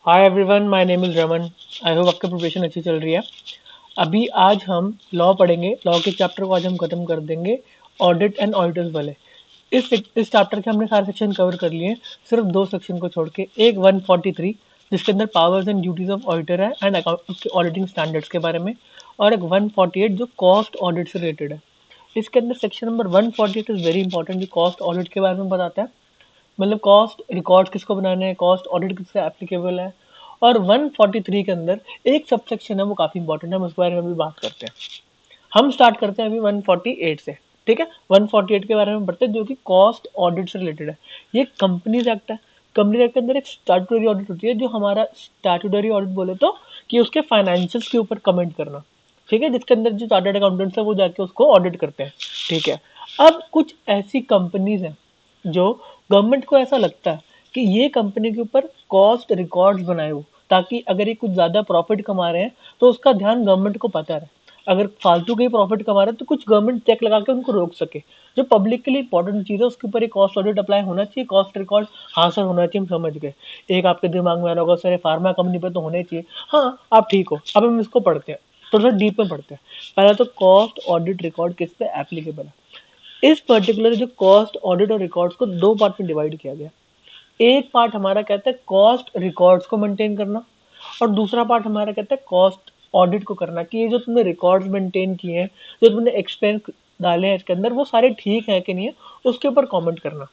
Hi everyone, my name is Raman. I hope आपकी preparation अच्छी चल रही है। अभी आज हम लॉ पढ़ेंगे। लॉ के चैप्टर को आज हम खत्म कर देंगे, ऑडिट एंड ऑडिटर्स वाले। इस चैप्टर के हमने सारे सेक्शन कवर कर लिए, सिर्फ दो सेक्शन को छोड़ के। एक 143 जिसके अंदर powers and duties of auditor है एंड अकाउंट ऑडिटिंग स्टैंडर्ड्स के बारे में, और एक 148 जो कॉस्ट ऑडिट से रिलेटेड है। इसके अंदर section number 148 is very important, जो कॉस्ट ऑडिट के बारे में बताता है। मतलब कॉस्ट रिकॉर्ड किसको बनाने हैं, कॉस्ट ऑडिट किससे एप्लीकेबल है। और 143 के अंदर एक सबसेक्शन है, वो काफी इंपॉर्टेंट है, हम उसके बारे में भी बात करते हैं। हम स्टार्ट करते हैं अभी 148 से। ठीक है, 148 के बारे में पढ़ते हैं, जो कि कॉस्ट ऑडिट से रिलेटेड है। ये कंपनीज एक्ट है। कंपनी एक्ट के अंदर एक स्टैट्यूटरी ऑडिट होती है, जो हमारा स्टैट्यूटरी ऑडिट बोले तो कि उसके फाइनेंशियल्स के ऊपर कमेंट करना। ठीक है, जिसके अंदर जो चार्टर्ड अकाउंटेंट्स है वो जाके उसको ऑडिट करते हैं। ठीक है, अब कुछ ऐसी कंपनीज हैं जो गवर्नमेंट को ऐसा लगता है कि ये कंपनी के ऊपर कॉस्ट रिकॉर्ड्स बनाए हो, ताकि अगर ये कुछ ज्यादा प्रॉफिट कमा रहे हैं तो उसका ध्यान गवर्नमेंट को पता रहे। अगर फालतू के प्रॉफिट कमा रहे हैं तो कुछ गवर्नमेंट चेक लगा के उनको रोक सके। जो पब्लिक के लिए इंपॉर्टेंट चीज है उसके ऊपर एक कॉस्ट ऑडिट अप्लाई होना चाहिए, कॉस्ट रिकॉर्ड। हाँ सर होना चाहिए, हम समझ गए। एक आपके दिमाग में आ रहा होगा, सर फार्मा कंपनी पे तो होने चाहिए। हाँ, आप ठीक हो। अब हम इसको पढ़ते हैं, थोड़ा सा डीप में पढ़ते हैं। पहला तो कॉस्ट ऑडिट रिकॉर्ड किस पे एप्लीकेबल है। इस पर्टिकुलर जो कॉस्ट ऑडिट और रिकॉर्ड्स को दो पार्ट में डिवाइड किया गया। एक पार्ट हमारा कहता है कॉस्ट रिकॉर्ड्स को मेंटेन करना, और दूसरा पार्ट हमारा कहता है कॉस्ट ऑडिट को करना, कि ये जो तुमने रिकॉर्ड्स मेंटेन किए हैं, जो तुमने एक्सपेंस डाले हैं इसके अंदर, वो सारे ठीक है कि नहीं है, उसके ऊपर कमेंट करना।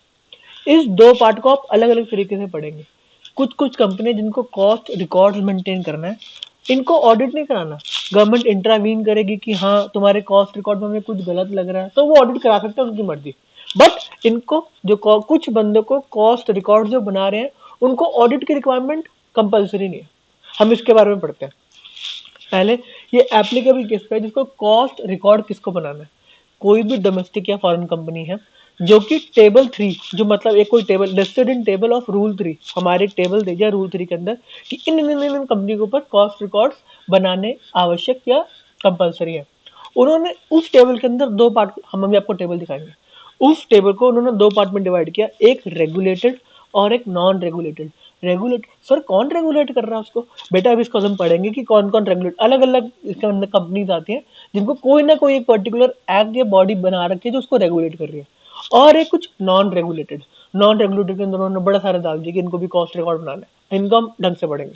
इस दो पार्ट को आप अलग अलग तरीके से पढ़ेंगे। कुछ कुछ कंपनी जिनको कॉस्ट रिकॉर्ड्स मेंटेन करना है, इनको ऑडिट नहीं कराना। गवर्नमेंट इंटरवीन करेगी कि हाँ तुम्हारे कॉस्ट रिकॉर्ड में हमें कुछ गलत लग रहा है, तो वो ऑडिट करा सकते हैं, उनकी मर्जी। बट इनको जो कुछ बंदों को कॉस्ट रिकॉर्ड जो बना रहे हैं, उनको ऑडिट की रिक्वायरमेंट कंपलसरी नहीं है। हम इसके बारे में पढ़ते हैं। पहले ये एप्लीकेबल किस पे है, जिसको कॉस्ट रिकॉर्ड किसको बनाना है। कोई भी डोमेस्टिक या फॉरेन कंपनी है जो कि टेबल 3, जो मतलब एक कोई table listed in table of rule 3, हमारे टेबल दे दिया रूल 3 के अंदर कि इन कंपनी के ऊपर कॉस्ट रिकॉर्ड्स बनाने आवश्यक या कंपलसरी है। उन्होंने उस टेबल के अंदर दो पार्ट, हम अभी आपको टेबल दिखाएंगे। उस टेबल को उन्होंने दो पार्ट में डिवाइड किया, एक रेगुलेटेड और एक नॉन रेगुलेटेड। रेगुलेट सर कौन रेगुलेट कर रहा है उसको? बेटा अभी इसको हम पढ़ेंगे कि कौन कौन रेगुलेट, अलग अलग इसके अंदर कंपनीज आती हैं जिनको कोई ना कोई एक पर्टिकुलर एक्ट या बॉडी बना रखी है जो उसको रेगुलेट कर रही है। और एक कुछ नॉन रेगुलेटेड। नॉन रेगुलेटेड के अंदर उन्होंने बड़ा सारा डाल दिया कि इनको भी कॉस्ट रिकॉर्ड बनाना है। इनको हम ढंग से पढ़ेंगे।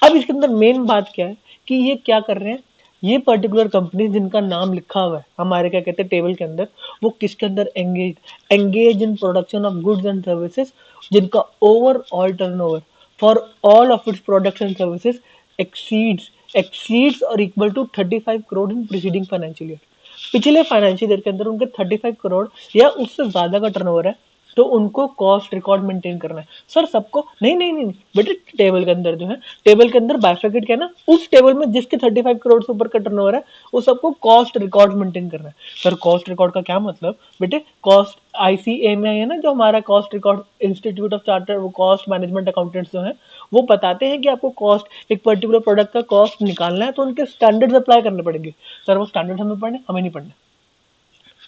अब इसके अंदर मेन बात क्या है कि ये क्या कर रहे हैं, ये पर्टिकुलर कंपनी जिनका नाम लिखा हुआ है हमारे क्या कहते हैं टेबल के अंदर, वो किसके अंदर engage in production of goods and services, जिनका overall turnover for all of its products and services exceeds और equal to 35 crore in preceding financial year. पिछले फाइनेंशियल ईयर के अंदर उनके 35 करोड़ या उससे ज्यादा का टर्नओवर है, तो उनको कॉस्ट रिकॉर्ड मेंटेन करना है। सर सबको नहीं नहीं नहीं बेटे, टेबल के अंदर जो है, टेबल के अंदर बाइफरकेट किया ना, उस टेबल में जिसके 35 करोड़ से ऊपर का टर्नओवर है, वो सबको कॉस्ट रिकॉर्ड मेंटेन करना है। सर कॉस्ट रिकॉर्ड का क्या मतलब? बेटे कॉस्ट ICMI है ना, जो हमारा cost record institute of charter, वो कॉस्ट मैनेजमेंट अकाउंटेंट्स जो है, वो बताते हैं कि आपको कॉस्ट, एक पर्टिकुलर प्रोडक्ट का कॉस्ट निकालना है तो उनके स्टैंडर्ड्स अप्लाई करने पड़ेंगे। सर वो स्टैंडर्ड हमें पढ़ने, हमें नहीं पढ़ने।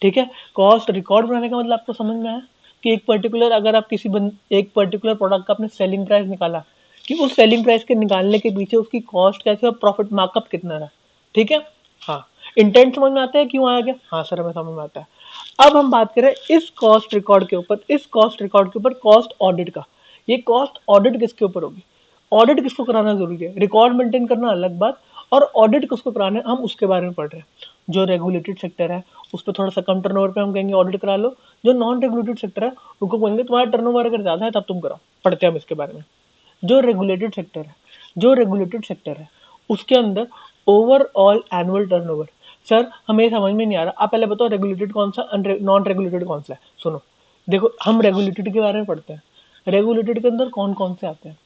ठीक है, कॉस्ट रिकॉर्ड बनाने का मतलब आपको समझ में आया कि एक पर्टिकुलर, अगर आप एक पर्टिकुलर प्रोडक्ट का आपने सेलिंग प्राइस निकाला, कि उस सेलिंग प्राइस के निकालने के पीछे उसकी कॉस्ट कैसे और प्रॉफिट मार्कअप कितना रहा। ठीक है, हाँ। इंटेंट समझ में आता है क्यों आया गया? हाँ सर हमें समझ में आता है। अब हम बात करें इस कॉस्ट रिकॉर्ड के ऊपर, इस कॉस्ट रिकॉर्ड के ऊपर कॉस्ट ऑडिट का। ये कॉस्ट ऑडिट किसके ऊपर होगी? ऑडिट किसको कराना जरूरी है? रिकॉर्ड मेंटेन करना अलग बात, और ऑडिट किसको कराना है हम उसके बारे में पढ़ रहे हैं। जो रेगुलेटेड सेक्टर है उस पर थोड़ा सा कम टर्नओवर पे हम कहेंगे ऑडिट करा लो। जो नॉन रेगुलेटेड सेक्टर है उनको कहेंगे तुम्हारा टर्नओवर अगर ज्यादा है तब तुम कराओ। पढ़ते हैं हम इसके बारे में। जो रेगुलेटेड सेक्टर है, जो रेगुलेटेड सेक्टर है उसके अंदर ओवरऑल एनुअल टर्नओवर। सर हमें समझ में नहीं आ रहा, आप पहले बताओ रेगुलेटेड कौन सा, नॉन रेगुलेटेड कौन सा है। सुनो, देखो हम रेगुलेटेड के बारे में पढ़ते हैं। रेगुलेटेड के अंदर कौन कौन से आते हैं?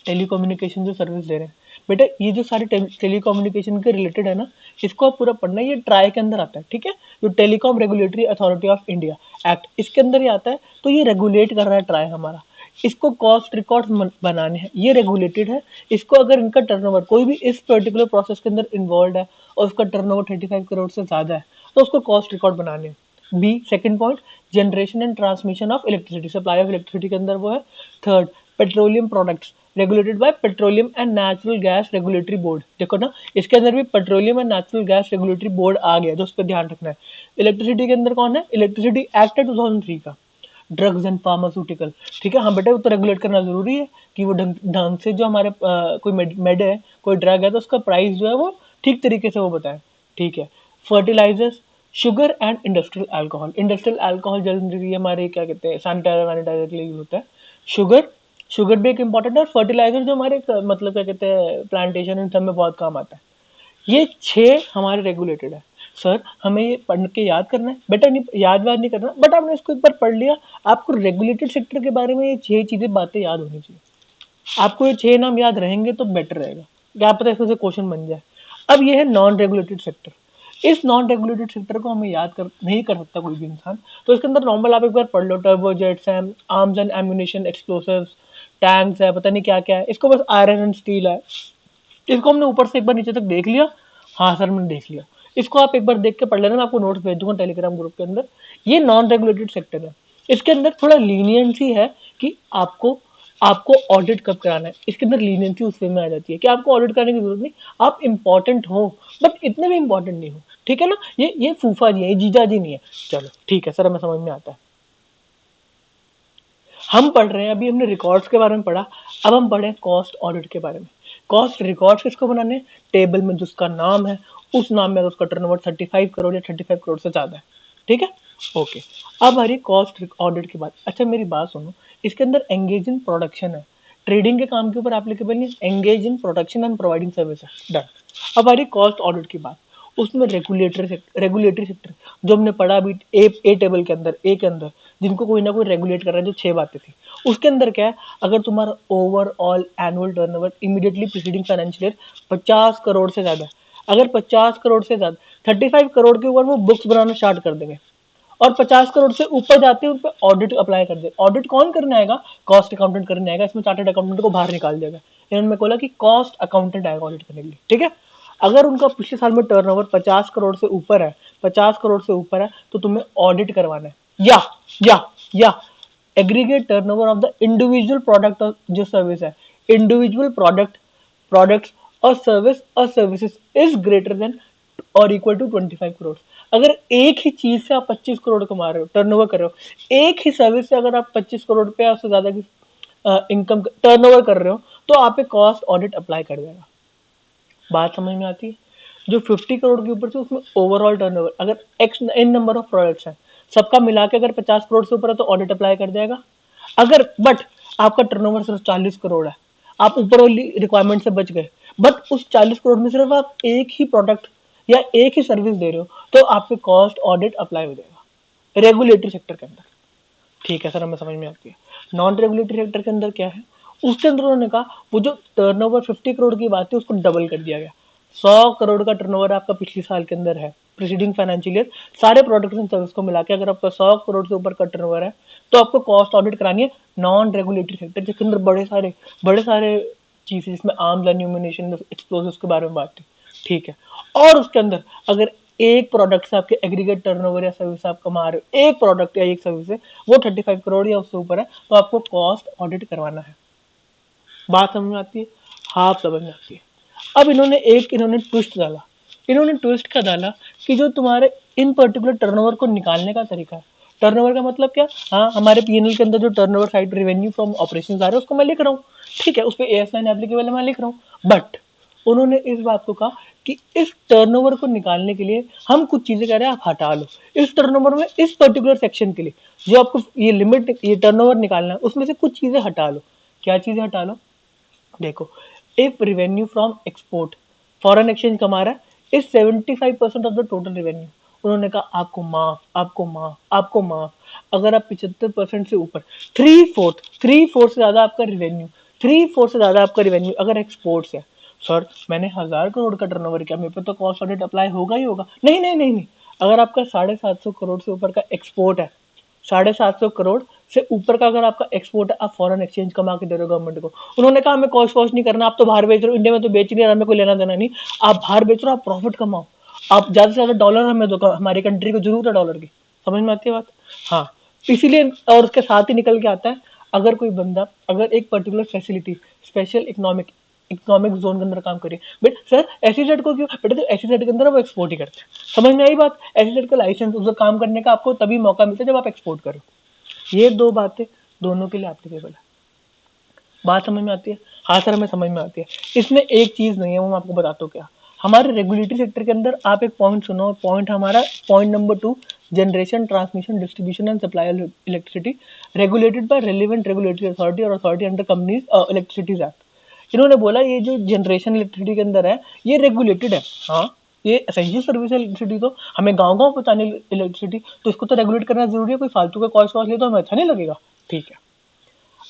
टेलीकम्युनिकेशन जो सर्विस दे रहे हैं, बेटा ये जो सारे टेलीकम्युनिकेशन के रिलेटेड है ना, इसको आप पूरा पढ़ना है। ये ट्राई के अंदर आता है। ठीक है, जो telecom regulatory authority of India act, इसके अंदर ही आता है। तो ये रेगुलेट कर रहा है ट्राई हमारा। इसको कॉस्ट रिकॉर्ड बनाने हैं, ये रेगुलेटेड है। इसको अगर इनका टर्नओवर, कोई भी इस पर्टिकुलर प्रोसेस के अंदर इन्वॉल्व है और उसका टर्नओवर 35 करोड़ से ज्यादा है, तो उसको कॉस्ट रिकॉर्ड बनाने हैं। B second point, generation and transmission of electricity, supply of electricity के अंदर वो है। Third, petroleum products regulated by petroleum and natural gas regulatory board. देखो ना, इसके अंदर भी petroleum and natural gas regulatory board आ गया, तो उस पर ध्यान रखना है। इलेक्ट्रिसिटी के अंदर कौन है? इलेक्ट्रिसिटी एक्ट है 2003 का। ड्रग्स एंड फार्मास्यूटिकल, ठीक है, हाँ बेटा वो तो रेगुलेट करना जरूरी है कि वो ढंग ढंग से जो हमारे कोई मेड है, कोई ड्रग है, तो उसका प्राइस जो है वो ठीक तरीके से वो बताए, ठीक है। Fertilisers, sugar and industrial alcohol. Industrial alcohol generally हमारे क्या कहते हैं सैनिटाइजर वैनिटाइजर के लिए यूज होता है। शुगर, शुगर भी एक इंपॉर्टेंट है, और फर्टिलाइजर जो हमारे मतलब क्या कहते हैं प्लांटेशन इन सब में बहुत काम आता है। ये 6 हमारे रेगुलेटेड है। सर हमें ये पढ़ के याद करना है? बेटा नहीं, याद वाद नहीं करना, बट आपने इसको एक बार पढ़ लिया, आपको रेगुलेटेड सेक्टर के बारे में ये 6 चीजें बातें याद होनी चाहिए। आपको ये 6 नाम याद रहेंगे तो बेटर रहेगा, क्या पता इसमें से क्वेश्चन बन जाए। अब ये है नॉन रेगुलेटेड सेक्टर। इस नॉन रेगुलेटेड सेक्टर को हमें याद कर नहीं कर सकता कोई भी इंसान, तो इसके अंदर नॉर्मल आप एक बार पढ़ लो, टर्बोजेट्स हैं, arms and ammunition, explosives, tanks है, पता नहीं क्या क्या है, इसको बस आयरन एंड स्टील है। इसको हमने ऊपर से एक बार नीचे तक देख लिया, हाँ सर मैंने देख लिया। इसको आप एक बार देख के पढ़ लेना, मैं आपको नोट्स भेज दूंगा टेलीग्राम ग्रुप के अंदर। ये नॉन रेगुलेटेड सेक्टर है। इसके अंदर थोड़ा लीनियंसी है कि आपको आपको ऑडिट कब कराना है। इसके अंदर लीनियंसी उस वे में आ जाती है कि आपको ऑडिट करने की जरूरत नहीं, आप इंपॉर्टेंट हो बट इतने भी इंपॉर्टेंट नहीं हो, ठीक है ना। ये फूफा जी है, ये जीजा जी नहीं है। चलो ठीक है सर, हमें समझ में आता है। हम पढ़ रहे हैं, अभी हमने रिकॉर्ड्स के बारे में पढ़ा, अब हम पढ़े कॉस्ट ऑडिट के बारे में। कॉस्ट रिकॉर्ड्स किसको बनाने? टेबल में जिसका नाम है, उस नाम में उसका टर्नओवर 35 करोड़ या 35 करोड़ से ज्यादा है, ठीक है। ओके, अब हमारी कॉस्ट ऑडिट की बात। अच्छा मेरी बात सुनो, इसके अंदर एंगेज इन प्रोडक्शन है, ट्रेडिंग के काम के ऊपर एप्लीकेबल नहीं, engage in production and providing service है, डन। अब हमारी कॉस्ट ऑडिट की बात, उसमें रेगुलेटरी सेक्टर जो हमने पढ़ा अभी ए टेबल के अंदर, ए के अंदर, जिनको कोई ना कोई रेगुलेट कर रहा है, जो 6 बातें थी, उसके अंदर क्या है, अगर तुम्हारा overall annual turnover immediately preceding financial year 50 crore से ज्यादा, अगर 50 करोड़ से ज्यादा 35 करोड़ के ऊपर वो बुक्स बनाना स्टार्ट कर देंगे, और 50 करोड़ से ऊपर जाते हैं उन पर ऑडिट अप्लाई कर दे। ऑडिट कौन करने आएगा? कॉस्ट अकाउंटेंट करने आएगा। इसमें चार्टर्ड अकाउंटेंट को बाहर निकाल देगा, इन्होंने बोला कि कॉस्ट अकाउंटेंट आएगा ऑडिट करने के लिए, ठीक है। अगर उनका पिछले साल में टर्नओवर 50 करोड़ से ऊपर है, 50 करोड़ से ऊपर है, तो तुम्हें ऑडिट करवाना है। या aggregate turnover of the individual product और जो सर्विस है, इंडिविजुअल प्रोडक्ट्स और सर्विसेज इज ग्रेटर देन और इक्वल टू 25 करोड़। अगर एक ही चीज से आप 25 करोड़ कमा रहे हो, टर्नओवर कर रहे हो, एक ही सर्विस से अगर आप 25 करोड़ रुपया उससे ज्यादा की इनकम टर्नओवर कर रहे हो, तो आप पे कॉस्ट ऑडिट अप्लाई कर देगा। बात समझ में आती है? जो 50 करोड़ के ऊपर से उसमें ओवरऑल टर्नओवर अगर X N number of products हैं, सबका मिला के अगर 50 करोड़ से ऊपर है तो ऑडिट अप्लाई कर देगा। अगर बट आपका टर्नओवर सिर्फ 40 करोड़ है, आप ऊपर वाली रिक्वायरमेंट से बच गए, बट उस 40 करोड़ में सिर्फ आप एक ही प्रोडक्ट या एक ही सर्विस दे रहे हो, तो आप पे कॉस्ट ऑडिट अप्लाई हो जाएगा रेगुलेटरी सेक्टर के अंदर, ठीक है सर, हमें समझ में आती है। नॉन रेगुलेटरी सेक्टर के अंदर क्या है, उसके अंदर उन्होंने कहा वो जो टर्नओवर 50 करोड़ की बात है उसको डबल कर दिया गया। 100 करोड़ का टर्नओवर आपका पिछले साल के अंदर है, प्रीसीडिंग फाइनेंशियल ईयर, सारे प्रोडक्ट्स एंड सर्विस को मिला के अगर आपका 100 करोड़ से ऊपर का टर्नओवर है, तो आपको कॉस्ट ऑडिट करानी है नॉन रेगुलेटरी सेक्टर, जिसके अंदर बड़े सारे चीजें, जिसमें आर्म्स एम्यूनिशन एक्सप्लोसिव्स के बारे में बात थी, ठीक है। और उसके अंदर अगर एक प्रोडक्ट से आपके एग्रीगेट टर्नओवर या सर्विस आप कमा रहे हो, एक प्रोडक्ट या एक सर्विस से वो 35 करोड़ या उससे ऊपर है, तो आपको कॉस्ट ऑडिट करवाना है। बात समझ में आती है? हाँ आप समझ में आती है। अब इन्होंने ट्विस्ट डाला। इन्होंने ट्विस्ट क्या डाला कि जो तुम्हारे इन पर्टिकुलर टर्नओवर को निकालने का तरीका है। टर्नओवर का मतलब क्या? हाँ, हमारे पीएनएल के अंदर जो turnover side revenue from operations आ रहे हैं उसको मैं लिख रहा हूँ, ठीक है, उस पर AS9 एप्लीकेबल है, मैं लिख रहा हूँ। बट उन्होंने इस बात को कहा कि इस टर्नओवर को निकालने के लिए हम कुछ चीजें कह रहे हैं, आप हटा लो इस टर्नओवर में, इस पर्टिकुलर सेक्शन के लिए जो आपको ये लिमिट, ये टर्नओवर निकालना है, उसमें से कुछ चीजें हटा लो। क्या चीजें हटा लो? देखो, if revenue from export, foreign exchange कमा रहा है, is 75% of the total revenue. उन्होंने कहा आपको माफ। अगर आप 75% से ऊपर, थ्री फोर्थ से ज्यादा आपका रिवेन्यू, अगर एक्सपोर्ट है, सर मैंने 1000 करोड़ का टर्नओवर किया, मेरे पे तो कॉस्ट ऑडिट अप्लाई होगा ही होगा। नहीं, अगर आपका 750 करोड़ से ऊपर का एक्सपोर्ट है, 750 करोड़ से ऊपर का अगर आपका एक्सपोर्ट है, आप फॉरेन एक्सचेंज कमा के दे रहे हो गवर्नमेंट को। उन्होंने कहा हमें कॉस्ट वॉस्ट नहीं करना, आप तो बाहर बेच रहे हो, इंडिया में तो बेच नहीं रहा, हमें कोई लेना देना नहीं, आप बाहर बेच रहे हो, आप प्रॉफिट कमाओ, आप ज्यादा से ज्यादा डॉलर हमें दो, हमारी कंट्री को जरूरत है डॉलर की। समझ में आती है बात? हाँ, इसीलिए। और उसके साथ ही निकल के आता है, अगर कोई बंदा अगर एक particular facility special economic zone के अंदर काम करे, बट सर एसईजेड को क्यों, बेटा तो एसईजेड के अंदर वो एक्सपोर्ट ही करते हैं। समझ में आई बात? एसईजेड का लाइसेंस उधर काम करने का आपको तभी मौका मिलता है जब आप एक्सपोर्ट करो। ये दो बातें दोनों के लिए एप्लीकेबल है। बात समझ में आती है? हाँ सर हमें समझ में आती है। इसमें एक चीज नहीं है, वो मैं आपको बताता हूँ क्या। हमारे रेगुलेटरी सेक्टर के अंदर आप एक पॉइंट सुनो, पॉइंट हमारा point number 2, generation transmission distribution and supply electricity regulated by relevant regulatory authority और authority under companies electricities act. इन्होंने बोला ये जो जनरेशन इलेक्ट्रिसिटी के अंदर है ये रेगुलेटेड है। हाँ, ये एसेंशियल सर्विस है इलेक्ट्रिसिटी, तो हमें गांव गांव पहुंचाने इलेक्ट्रिसिटी, तो इसको तो रेगुलेट करना जरूरी है। कोई फालतू का कॉस्ट वॉस्ट ले तो हमें अच्छा नहीं लगेगा। ठीक है,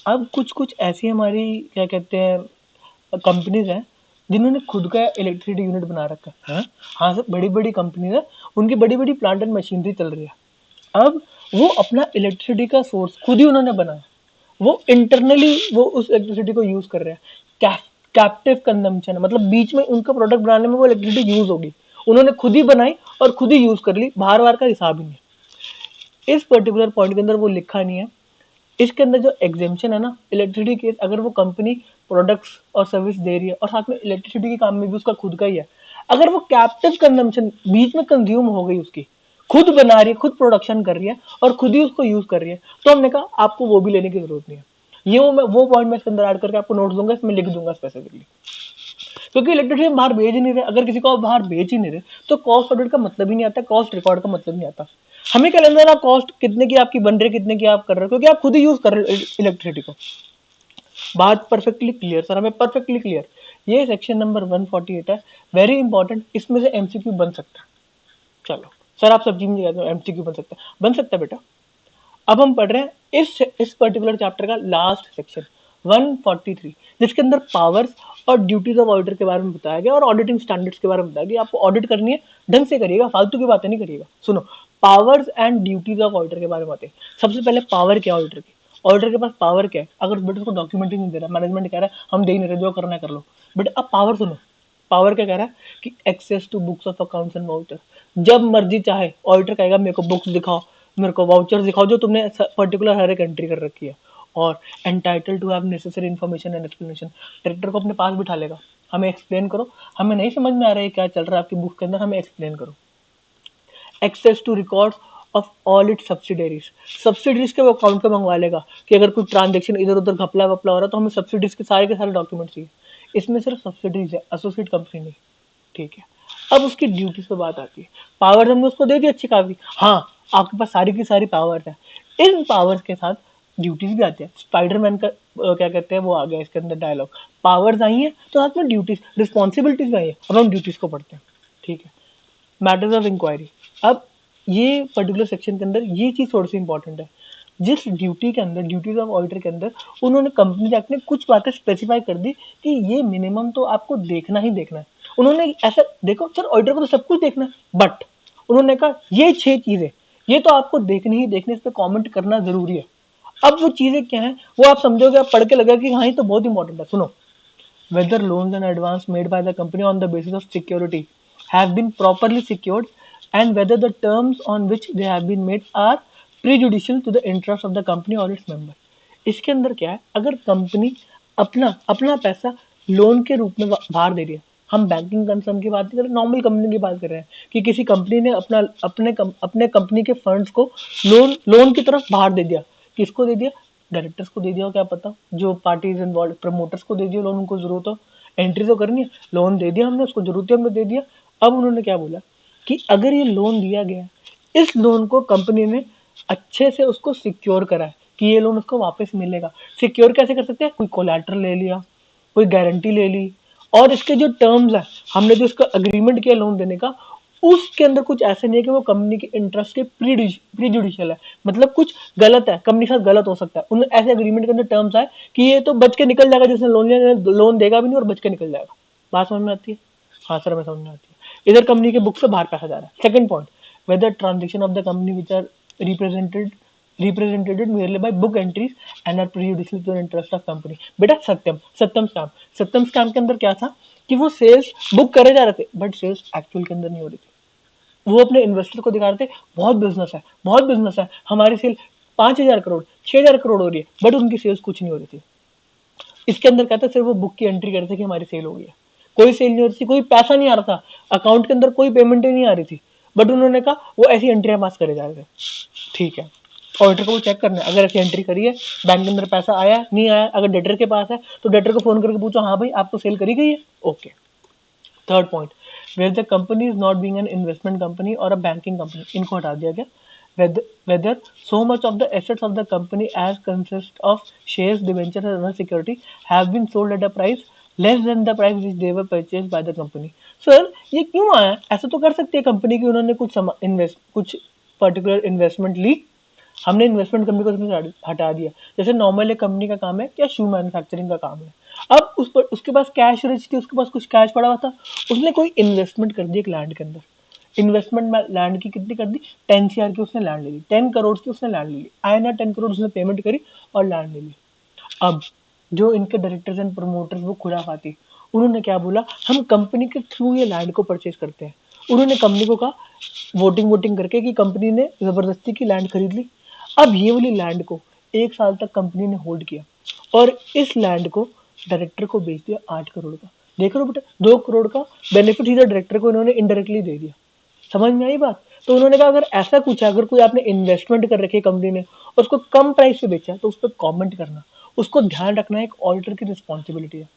अब कुछ कुछ ऐसी हमारी क्या कहते हैं कंपनीज हैं जिन्होंने खुद का इलेक्ट्रिसिटी यूनिट बना रखा है। हाँ सर, बड़ी बड़ी कंपनीज है, उनकी बड़ी बड़ी प्लांट एंड मशीनरी चल रही है। अब वो अपना इलेक्ट्रिसिटी का सोर्स खुद ही उन्होंने बनाया, वो इंटरनली वो उस इलेक्ट्रिसिटी को यूज कर रहे हैं। कैप्टिव कंजम्पशन, मतलब बीच में उनका प्रोडक्ट बनाने में वो इलेक्ट्रिसिटी यूज होगी, उन्होंने खुद ही बनाई और खुद ही यूज कर ली, बाहर बाहर का हिसाब ही नहीं। इस पर्टिकुलर पॉइंट के अंदर वो लिखा नहीं है। इसके अंदर जो एग्जेम्पशन है ना इलेक्ट्रिसिटी के, अगर वो कंपनी प्रोडक्ट्स और सर्विस दे रही है और साथ में इलेक्ट्रिसिटी के काम में भी उसका खुद का ही है, अगर वो कैप्टिव कंजम्पशन बीच में कंज्यूम हो गई, उसकी खुद बना रही है, खुद प्रोडक्शन कर रही है और खुद ही उसको यूज कर रही है, तो हमने कहा आपको वो भी लेने की जरूरत नहीं है। ये वो पॉइंट मैं इसके अंदर ऐड करके आपको नोट्स दूंगा, इसमें लिख दूंगा स्पेसिफिकली। क्योंकि इलेक्ट्रिसिटी हम बाहर भेज ही नहीं रहे, अगर किसी को आप बाहर भेज ही नहीं रहे तो कॉस्ट ऑडिट का मतलब ही नहीं आता, कॉस्ट रिकॉर्ड का मतलब नहीं आता। हमें क्या लेना है कॉस्ट कितने की आपकी बन रही है, कितने की आप कर रहे हो, क्योंकि आप खुद ही यूज कर रहे हो इलेक्ट्रिसिटी को। बात परफेक्टली क्लियर सर, हमें परफेक्टली क्लियर। ये सेक्शन नंबर 148 है, वेरी इंपॉर्टेंट, इसमें से एमसीक्यू बन सकता है। चलो सर आप सब्जी में कहते हो एमसीक्यू बन सकता है बेटा। अब हम पढ़ रहे हैं इस पर्टिकुलर चैप्टर का लास्ट सेक्शन 143, जिसके अंदर पावर्स और ड्यूटीज ऑफ ऑडिटर के बारे में बताया गया और ऑडिटिंग स्टैंडर्ड्स के बारे में बताया गया। आपको ऑडिट करनी है ढंग से करिएगा, फालतू की बातें नहीं करिएगा। सुनो, powers and duties of auditor के बारे में बातें। सबसे पहले पावर क्या है ऑडिटर की, ऑडिटर के पास पावर क्या है। अगर बेटा उसको डॉक्यूमेंट ही नहीं दे रहा, मैनेजमेंट कह रहा है हम दे ही नहीं रहे, जो करना है कर लो, बट अब पावर सुनो, पावर क्या कह रहा है कि access to books of accounts and voucher, जब मर्जी चाहे ऑडिटर कहेगा मेरे को बुक्स दिखाओ, मेरे को वाउचर दिखाओ जो तुमने पर्टिकुलर हर एक एंट्री कर रखी है, और entitle to have necessary information and explanation, director को अपने पास बिठा लेगा, हमें एक्सप्लेन करो, हमें नहीं समझ में आ रहा है क्या चल रहा है आपकी बुक के अंदर, हमें एक्सप्लेन करो। Access to records of all it subsidiaries, subsidiaries के वो अकाउंट पे मंगवा लेगा कि अगर कोई ट्रांजेक्शन इधर उधर घपला वपला हो रहा है तो हमें सब्सिडीज के सारे डॉक्यूमेंट चाहिए। इसमें सिर्फ सब्सिडीज है, एसोसिएट कंपनी नहीं। ठीक है, अब उसकी ड्यूटीज पे बात आती है। पावर हमने उसको दे दी अच्छी काफी, हाँ आपके पास सारी की सारी पावर्स है, इन पावर्स के साथ ड्यूटीज भी आती है। स्पाइडरमैन का क्या कहते हैं वो आ गया इसके अंदर डायलॉग, पावर्स आई है तो साथ में ड्यूटीज रिस्पॉन्सिबिलिटीज भी आई है। अब हम ड्यूटीज को पढ़ते हैं। ठीक है, मैटर्स ऑफ इंक्वायरी। अब ये पर्टिकुलर सेक्शन के अंदर ये चीज थोड़ी सी इंपॉर्टेंट है, जिस ड्यूटी के अंदर ड्यूटीज ऑफ ऑडिटर के अंदर उन्होंने कंपनी एक्ट में कुछ बातें स्पेसिफाई कर दी कि ये मिनिमम तो आपको देखना ही देखना है। उन्होंने ऐसा देखो सर ऑडिटर को तो सब कुछ देखना है, बट उन्होंने कहा ये 6 चीजें ये तो आपको देखनी ही देखने, इस पर कॉमेंट करना जरूरी है। अब वो चीजें क्या है वो आप समझोगे, आप पढ़ के लगेगा कि हाँ ये तो बहुत इंपॉर्टेंट है। सुनो, whether loans and advance made by the company on the basis of security have been properly secured and whether the terms on which they have been made are prejudicial to the interest of the company or its member। इसके अंदर क्या है, अगर company अपना अपना पैसा loan के रूप में बाहर दे रही है, हम बैंकिंग कंसर्न की बात नहीं कर रहे, नॉर्मल कंपनी की बात कर रहे हैं कि किसी कंपनी ने अपने कंपनी के फंड्स को लोन की तरफ बाहर दे दिया। किसको दे दिया? डायरेक्टर्स को दे दिया हो, क्या पता जो पार्टीज इन्वॉल्व, प्रमोटर्स को दे दिया लोन, उनको जरूरत हो, एंट्री तो करनी है, लोन दे दिया हमने, उसको जरूरत है हमने दे दिया। अब उन्होंने क्या बोला कि अगर ये लोन दिया गया, इस लोन को कंपनी ने अच्छे से उसको सिक्योर करा है कि ये लोन उसको वापस मिलेगा। सिक्योर कैसे कर सकते हैं? कोई कोलैटरल ले लिया, कोई गारंटी ले ली, और इसके जो टर्म्स है, हमने जो इसका अग्रीमेंट किया लोन देने का, उसके अंदर कुछ ऐसे नहीं है कि वो कंपनी के इंटरेस्ट के प्रीजुडिशियल है, मतलब कुछ गलत है, कंपनी के साथ गलत हो सकता है। उन ऐसे एग्रीमेंट के अंदर टर्म्स है कि ये तो बच के निकल जाएगा, जिसने लोन लिया लोन देगा भी नहीं और बच के निकल जाएगा। बात समझ में आती है? हाँ सर हमें समझ में आती है। इधर कंपनी के बुक से बाहर पैसा जा रहा है। Second point, whether transaction of the company which are represented merely by book entries and are prejudicial to the interest of company। बेटा सत्यम स्कैम के अंदर क्या था कि वो सेल्स बुक करे जा रहे थे बट सेल्स एक्चुअल के अंदर नहीं हो रही थी। वो अपने इन्वेस्टर को दिखा रहे थे बहुत बिजनेस है, बहुत बिजनेस है, हमारी सेल 5,000 करोड़, 6,000 करोड़ हो रही है, बट उनकी सेल्स कुछ नहीं हो रही थी। इसके अंदर कहता है सिर्फ वो बुक की एंट्री करते थे कि हमारी सेल हो गई है, कोई सेल नहीं हो रही थी, कोई पैसा नहीं आ रहा था, अकाउंट के अंदर कोई पेमेंट ही नहीं आ रही थी, बट उन्होंने कहा वो ऐसी एंट्रियां पास करे जा रहे थे। ठीक है, ऑडिटर को वो चेक करना है, अगर ऐसी एंट्री करी है, बैंक के अंदर पैसा आया नहीं आया, अगर डेटर के पास है तो डेटर को फोन करके पूछो, हाँ भाई आपको सेल करी गई है, okay. Third point, where the company is not being an investment company और अ बैंकिंग कंपनी, इनको हटा दिया गया। Whether so much of the assets of the company as consist of shares, debentures and other security have been sold at a price less than the price which they were purchased by the company. Sir ये क्यों आया? ऐसा तो कर सकती है company की, उन्होंने कुछ पर्टिकुलर इन्वेस्टमेंट ली, हमने इन्वेस्टमेंट कंपनी को उसमें हटा दिया। जैसे नॉर्मल एक कंपनी का काम है क्या, शू मैन्युफैक्चरिंग का काम है, अब उस पर उसके पास कैश रिच थी, उसके पास कुछ कैश पड़ा हुआ था, उसने कोई इन्वेस्टमेंट कर दी एक लैंड के अंदर। इन्वेस्टमेंट लैंड की कितनी कर दी, 10 CR की उसने लैंड ले ली, 10 करोड़ की उसने लैंड ले ली, आया ना 10 करोड़ उसने पेमेंट करी और लैंड ले ली। अब जो इनके डायरेक्टर्स एंड प्रोमोटर्स वो खुराफाती, उन्होंने क्या बोला, हम कंपनी के थ्रू ये लैंड को परचेज करते हैं। उन्होंने कंपनी को कहा वोटिंग वोटिंग करके कि कंपनी ने जबरदस्ती की लैंड खरीद ली। अब ये वाली लैंड को 1 साल तक कंपनी ने होल्ड किया और इस लैंड को डायरेक्टर को बेच दिया 8 करोड़ का। देख रहे हो बेटा, 2 करोड़ का बेनिफिट सीधा डायरेक्टर को इन्होंने इनडायरेक्टली दे दिया। समझ में आई बात? तो उन्होंने कहा अगर ऐसा कुछ है, अगर कोई आपने इन्वेस्टमेंट कर रखी है कंपनी ने और उसको कम प्राइस पे बेचा है तो उस पर कॉमेंट करना, उसको ध्यान रखना एक ऑडिटर की रिस्पॉन्सिबिलिटी है।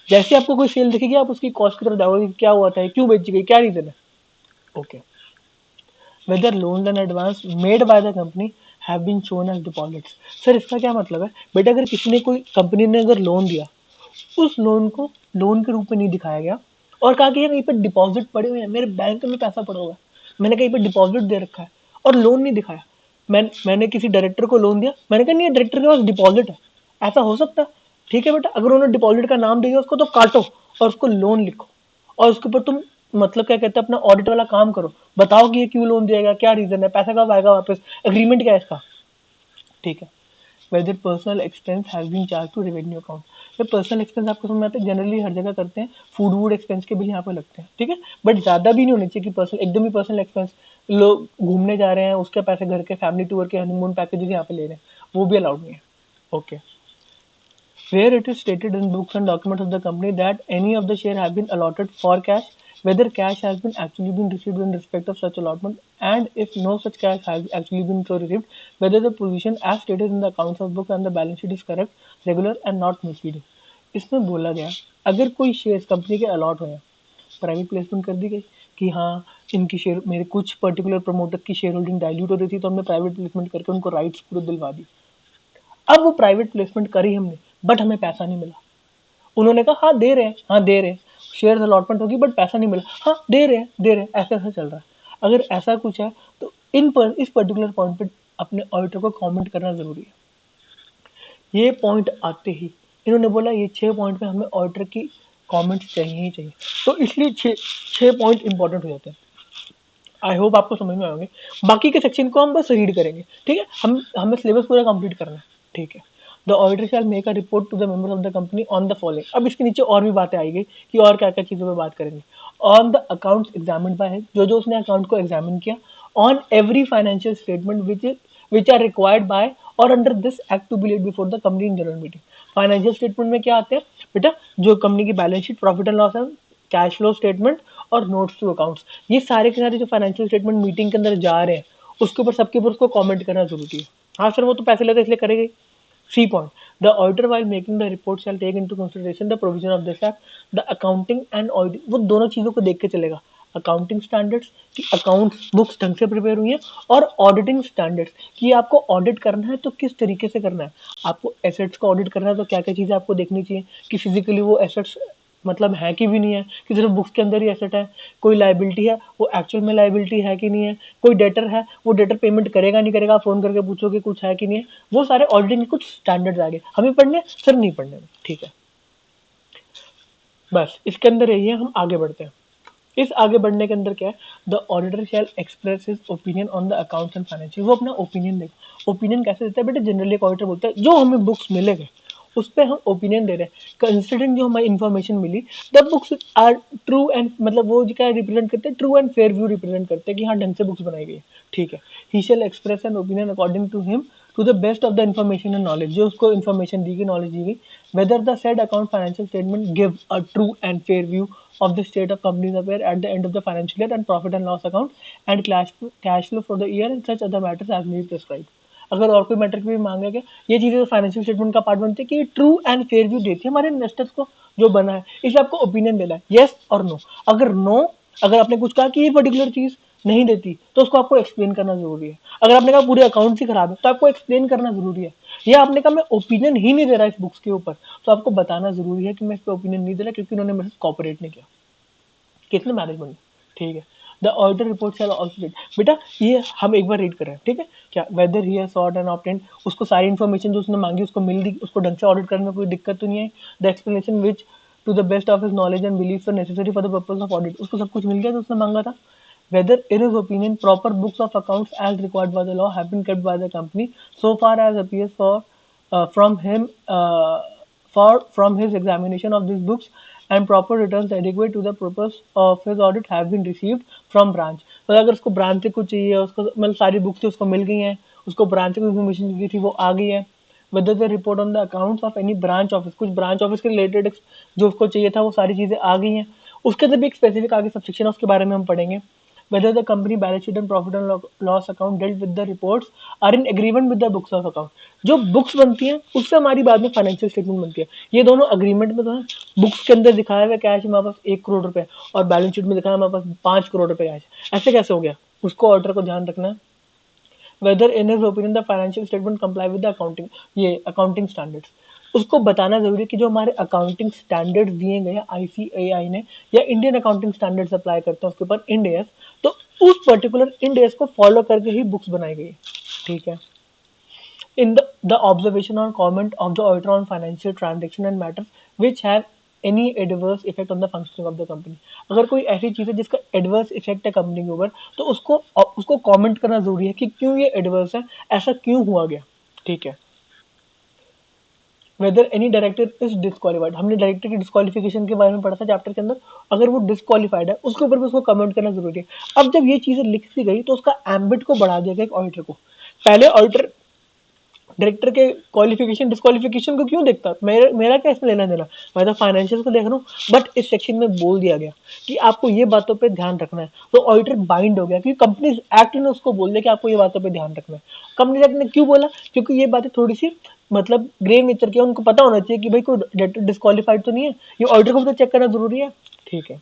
जैसे आपको कोई सेल दिखेगी आप उसकी कॉस्ट की तरफ जाओगे, क्या हुआ था, क्यों बेची गई, क्या रीजन है, okay. Whether loans and advance made by the company have been shown as deposits. Sir इसका क्या मतलब है बेटा, अगर किसी ने कोई कंपनी ने अगर लोन दिया, उस लोन को लोन के रूप में नहीं दिखाया गया और कहा कि यार कहीं पर डिपॉजिट पड़े हुए हैं, मेरे बैंक में पैसा पड़ा हुआ है, मैंने कहीं पर डिपॉजिट दे रखा है और लोन नहीं दिखाया, मैंने किसी डायरेक्टर को लोन दिया, मैंने कहा नहीं डायरेक्टर के पास डिपॉजिट है, ऐसा हो सकता है? ठीक है बेटा, अगर उन्होंने डिपॉजिट का नाम दिया उसको तो काटो और उसको लोन लिखो और उसके ऊपर तुम मतलब क्या कहते हैं अपना ऑडिट वाला काम करो, बताओ कि ये क्यों लोन दिया गया, क्या रीजन है, पैसा कब आएगा वापस, एग्रीमेंट क्या है इसका। ठीक है, whether personal expense has been charged to revenue account। तो पर्सनल एक्सपेंस आपको समझ में आता है, जनरली हर जगह करते हैं, फूड वूड एक्सपेंस के बिल यहाँ पे लगते हैं, ठीक है, बट ज्यादा भी नहीं होने चाहिए कि पर्सनल एकदम ही पर्सनल एक्सपेंस, लोग घूमने जा रहे हैं उसके पैसे, घर के फैमिली टूर के हनीमून पैकेजेस यहाँ पे ले रहे हैं, वो भी अलाउड नहीं है, okay. Where it is stated in books and documents of the company that any of the share have been allotted for cash, whether cash has been actually been received in respect of such allotment, and if no such cash has actually been so received, whether the position as stated in the accounts of book and the balance sheet is correct, regular and not misleading। इसमें बोला गया अगर कोई share company के allot हुए, private placement कर दी गई कि हाँ इनकी शेयर, मेरे कुछ पर्टिकुलर प्रमोटर की शेयर होल्डिंग डाइल्यूट हो रही थी तो हमने प्राइवेट प्लेसमेंट करके उनको राइट्स पूरे दिलवा दी। अब वो प्राइवेट प्लेसमेंट करी हमने बट हमें पैसा नहीं मिला, उन्होंने कहा हाँ दे रहे हैं, हाँ दे रहे हैं, शेयर अलॉटमेंट होगी बट पैसा नहीं मिला, हाँ दे रहे हैं दे रहे हैं, ऐसा ऐसा चल रहा है। अगर ऐसा कुछ है तो इस पर्टिकुलर पॉइंट पे अपने ऑडिटर को कमेंट करना जरूरी है। ये पॉइंट आते ही इन्होंने बोला ये 6 पॉइंट पे हमें ऑडिटर की कमेंट चाहिए ही चाहिए, तो इसलिए 6 पॉइंट इंपॉर्टेंट हो जाते हैं। आई होप आपको समझ में आएंगे, बाकी के सेक्शन को हम बस रीड करेंगे, ठीक है, हमें सिलेबस पूरा कंप्लीट करना है, ठीक है। The auditor shall make a report to the members of the company on the following. अब इसके नीचे और भी बातें आएगी कि और क्या क्या चीजों पर बात करेंगे। On the accounts examined by, जो उसने अकाउंट को एग्जामिन किया, on every financial statement which are required by और under this act to be laid before the company in general meeting. Financial statement में क्या आते हैं बेटा, जो कंपनी की balance sheet, profit and loss है, कैश फ्लो स्टेटमेंट और नोट्स टू अकाउंट्स, ये सारे के सारे जो फाइनेंशियल स्टेटमेंट मीटिंग के अंदर जा रहे हैं उसके ऊपर सबके ऊपर उसको कमेंट करना जरूरी है। हाँ सर वो तो पैसे लेते इसलिए करेंगे। C point, the auditor while making the report shall take into consideration the provision of this act, the accounting and audit, वो दोनों चीजों को देख के चलेगा, अकाउंटिंग स्टैंडर्ड्स कि अकाउंट्स बुक्स ढंग से प्रिपेयर हुई है और ऑडिटिंग स्टैंडर्ड्स कि आपको ऑडिट करना है तो किस तरीके से करना है, आपको एसेट्स को ऑडिट करना है तो क्या क्या चीजें आपको देखनी चाहिए कि फिजिकली वो एसेट्स मतलब है कि भी नहीं है, कि सिर्फ बुक्स के अंदर ही एसेट है, कोई लाइबिलिटी है वो एक्चुअल में लाइबिलिटी है कि नहीं है, कोई डेटर है वो डेटर पेमेंट करेगा नहीं करेगा, फोन करके पूछोगे कुछ है कि नहीं है, वो सारे ऑडिटिंग के कुछ स्टैंडर्ड्स आ गए, हमें पढ़ने सर नहीं पढ़ने, ठीक है। बस इसके अंदर यही है, हम आगे बढ़ते हैं। इस आगे बढ़ने के अंदर क्या है, the auditor shell express his opinion on the accounts and financial, वो अपना ओपिनियन देगा। ओपिनियन कैसे देता है बेटा, जनरली एक ऑडिटर बोलता है जो हमें बुक्स मिलेंगे उस पर हम ओपिनियन दे रहे हैं, कंसिडरिंग जो हमें इन्फॉर्मेशन मिली, the books are true and, मतलब वो क्या रिप्रेजेंट करते हैं, true and fair view represent करते हैं कि हाँ ढंग से बुक्स बनाई गई है, ठीक है। He shall express an opinion according to him to the best of the information and knowledge, जो उसको इन्फॉर्मेशन दी गई, नॉलेज दी गई, whether the said account financial statement give a true and fair view of the state of company's affair at the end of the financial year and profit and loss account and cash flow for the year and such other matters as may be prescribed. अगर और कोई matter भी मांगेगा, ये चीजें financial statement का part बनती है कि ट्रू एंड फेयर व्यू देती है हमारे इन्वेस्टर्स को जो बना है, इसलिए आपको ओपिनियन देना है, यस और नो। अगर नो, अगर आपने कुछ कहा कि ये पर्टिकुलर चीज नहीं देती तो उसको आपको एक्सप्लेन करना जरूरी है। अगर आपने कहा पूरे अकाउंट्स ही खराब है तो आपको एक्सप्लेन करना जरूरी है। या आपने कहा मैं ओपिनियन ही नहीं दे रहा इस बुक्स के ऊपर, तो आपको बताना जरूरी है कि मैं इस पर ओपिनियन नहीं दे रहा क्योंकि उन्होंने मेरे से कॉपरेट नहीं किया। कितने मैनेजमेंट, ठीक है। The auditor report shell also read, बेटा ये हम एक बार रीड कर रहे हैं, ठीक है क्या, weather he has short and obtained, उसको सारी इन्फॉर्मेशन जो उसने मांगी उसको मिल गई, उसको ढंग से ऑडिट करने में कोई दिक्कत तो नहीं है। The explanation which to the best of his knowledge and belief necessary for the purpose of audit, उसको सब कुछ मिल गया जो उसने मांगा था। Whether, in his opinion, proper books of accounts as required by the law have been kept by the company so far as appears from him from his examination of these books, and proper returns adequate to the purpose of his audit have been received from branch. तो अगर उसको branch से कुछ चाहिए, उसको मतलब सारी books थी उसको मिल गई हैं, उसको ब्रांच से कोई इन्फॉर्मेशन चाहिए थी वो आ गई है। Whether the report on the accounts of any branch office, कुछ ब्रांच ऑफिस के रिलेटेड जो उसको चाहिए था वो सारी चीजें आ गई हैं। उसके अंदर भी एक स्पेसिफिक आगे सबसेक्शन है, उसके बारे में हम पढ़ेंगे। Whether the company balance sheet and profit and loss account dealt with the reports are in agreement with the books of account, जो बुक्स बनती हैं उससे हमारी बाद में फाइनेंशियल स्टेटमेंट बनती है, ये दोनों अग्रीमेंट में तो है। बुक्स के अंदर दिखाया हुआ कैश हमारे पास 1 करोड़ रुपए और बैलेंस शीट में दिखाया हमारे पास 5 करोड़ रुपए कैश, ऐसे कैसे हो गया, उसको ऑर्डर को ध्यान रखना है। Whether in his opinion the financial statement comply with the accounting, ये अकाउंटिंग स्टैंडर्ड्स, उसको बताना जरूरी है कि जो हमारे अकाउंटिंग स्टैंडर्ड्स दिए गए हैं आईसीएआई ने या इंडियन अकाउंटिंग स्टैंडर्ड्स अप्लाई करते हैं उसके ऊपर इंड एएस, तो उस पर्टिकुलर इंड एएस को फॉलो करके ही बुक्स बनाई गई है, ठीक है। In the observation or comment of the auditor on financial transaction and matters which have any adverse effect on the functioning of the company, अगर कोई ऐसी चीज है जिसका एडवर्स इफेक्ट है कंपनी के ऊपर तो उसको कमेंट करना जरूरी है कि क्यों ये एडवर्स है, ऐसा क्यों हुआ गया, ठीक है। Whether any director is disqualified, हमने डायरेक्टर की डिस्क्वालिफिकेशन के बारे में पढ़ा था चैप्टर के अंदर, अगर वो डिस्क्वालीफाइड है उसके ऊपर भी उसको कमेंट करना जरूरी है। अब जब ये चीजें लिख दी गई तो उसका एम्बिट को बढ़ा दिया गया एक ऑडिटर को। पहले ऑडिटर डायरेक्टर के क्वालिफिकेशन डिस्क्वालिफिकेशन को क्यों देखता, मेरा क्या इसमें लेना देना, मैं तो फाइनेंशियल को देख रहा हूँ, बट इस सेक्शन में बोल दिया गया कि आपको ये बातों पे ध्यान रखना है, तो ऑडिटर बाइंड हो गया क्योंकि कंपनी एक्ट ने उसको बोल दिया कि आपको ये बातों पे ध्यान रखना है। कंपनी एक्ट ने क्यों बोला, क्योंकि ये बातें थोड़ी सी मतलब ग्रे नेचर की, उनको पता होना चाहिए कि भाई कोई डायरेक्टर डिस्क्वालीफाइड तो नहीं है, ये ऑडिटर को भी तो चेक करना जरूरी है, ठीक है।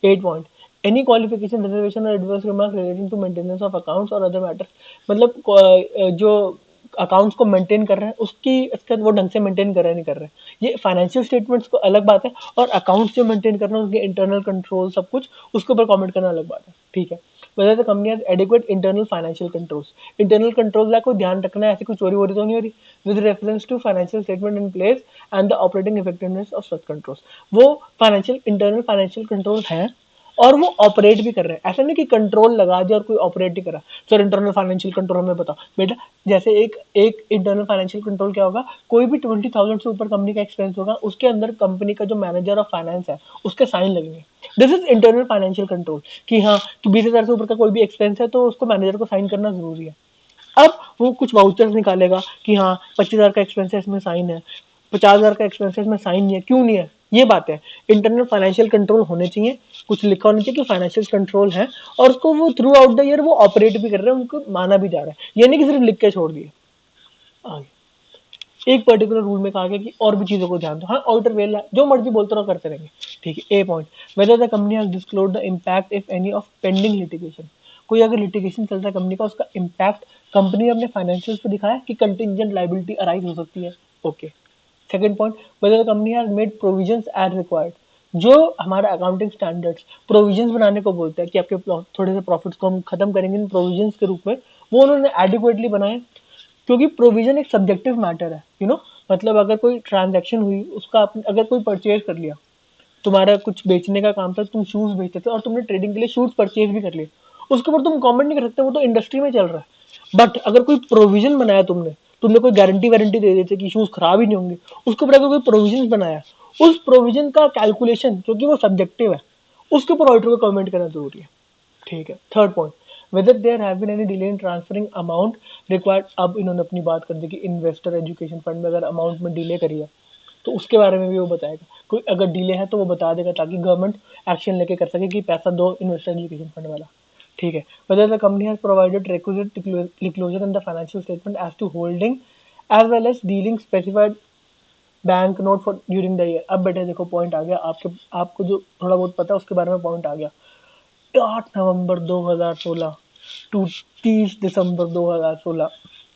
8 point, any qualification reservation or adverse remark relating to maintenance of accounts और अदर मैटर्स, मतलब जो अकाउंट्स को मेंटेन कर रहे हैं उसकी इसका वो ढंग से मेंटेन कर रहे नहीं कर रहे, ये फाइनेंशियल स्टेटमेंट्स को अलग बात है, और अकाउंट्स जो मेंटेन करना उसके इंटरनल कंट्रोल सब कुछ उसके ऊपर कमेंट करना अलग बात है, ठीक है। whether the company has adequate internal financial controls, internal controls का कोई ध्यान रखना है, ऐसी कोई चोरी वोरी तो नहीं हो रही, with reference to financial statement in place and the operating effectiveness of such controls, वो फाइनेंशियल इंटरनल फाइनेंशियल कंट्रोल हैं और वो ऑपरेट भी कर रहे हैं, ऐसा नहीं कि कंट्रोल लगा दिया और कोई ऑपरेट नहीं कर रहा। सर इंटरनल फाइनेंशियल कंट्रोल हमें बताओ बेटा, जैसे एक इंटरनल फाइनेंशियल कंट्रोल क्या होगा, कोई भी 20,000 से ऊपर कंपनी का एक्सपेंस होगा उसके अंदर कंपनी का जो मैनेजर ऑफ फाइनेंस है उसके साइन लगेंगे, this is internal financial control, कि हाँ कि 20,000 से ऊपर का कोई भी एक्सपेंस है तो उसको मैनेजर को साइन करना जरूरी है। अब वो कुछ वाउचर्स निकालेगा कि हाँ 25,000 का एक्सपेंस है इसमें साइन है, 50,000 का एक्सपेंस है इसमें साइन नहीं है, क्यों नहीं है, ये बात है। इंटरनल फाइनेंशियल कंट्रोल होने चाहिए, कुछ लिखा होना चाहिए कि फाइनेंशियल कंट्रोल है और उसको वो थ्रू आउट द ईयर वो ऑपरेट भी कर रहे हैं, उनको माना भी जा रहा है, ये नहीं कि सिर्फ लिख के छोड़ दिए। एक पर्टिकुलर रूल में कहा गया कि और भी चीजों को ध्यान दो, हाँ ऑडिटर वेल जो मर्जी बोलते रहो करते रहेंगे, ठीक है। A point, whether the company has disclosed the impact if any of pending litigation, कोई अगर लिटिगेशन चल रहा है कंपनी का उसका इंपैक्ट कंपनी ने अपने फाइनेंशियल्स पे दिखाया कि कंटिंजेंट लायबिलिटी अराइज हो सकती है, okay. Second point, whether the company has made provisions as required, जो हमारा अकाउंटिंग स्टैंडर्ड्स प्रोविजंस बनाने को बोलते हैं कि आपके थोड़े से प्रॉफिट्स को हम खत्म करेंगे इन प्रोविजंस के रूप में, वो उन्होंने एडिक्वेटली बनाए, क्योंकि प्रोविजन एक सब्जेक्टिव मैटर है, यू नो, मतलब अगर कोई ट्रांजैक्शन हुई उसका अगर कोई परचेज कर लिया, तुम्हारा कुछ बेचने का काम था, तुम शूज बेचते थे और तुमने ट्रेडिंग के लिए शूज परचेज भी कर लिए, उसके ऊपर तुम कमेंट नहीं कर सकते, वो तो इंडस्ट्री में चल रहा है। बट अगर कोई प्रोविजन बनाया तुमने कोई गारंटी वारंटी दे देते कि शूज खराब ही नहीं होंगे, उसके ऊपर अगर कोई प्रोविजन बनाया, उस प्रोविजन का कैलकुलेशन क्योंकि वो सब्जेक्टिव है उसके ऊपर ऑडिटर को कमेंट करना जरूरी है, ठीक है। Third point, whether there have been any delay in transferring amount required। अब इन्होंने अपनी बात कर दी कि इन्वेस्टर एजुकेशन फंड में अगर अमाउंट में डिले करी है तो उसके बारे में भी वो बताएगा। कोई अगर डिले है तो वो बता देगा ताकि गवर्नमेंट एक्शन लेके कर सके कि पैसा दो इन्वेस्टर एजुकेशन फंड वाला। ठीक है, whether the company has provided requisite disclosure in the financial statement as to holding as well as dealing specified bank note for during the year. अब बेटे देखो पॉइंट आ गया, आपको जो थोड़ा बहुत पता है उसके बारे में पॉइंट आ गया। 8 नवंबर 2016 टू 30 दिसंबर 2016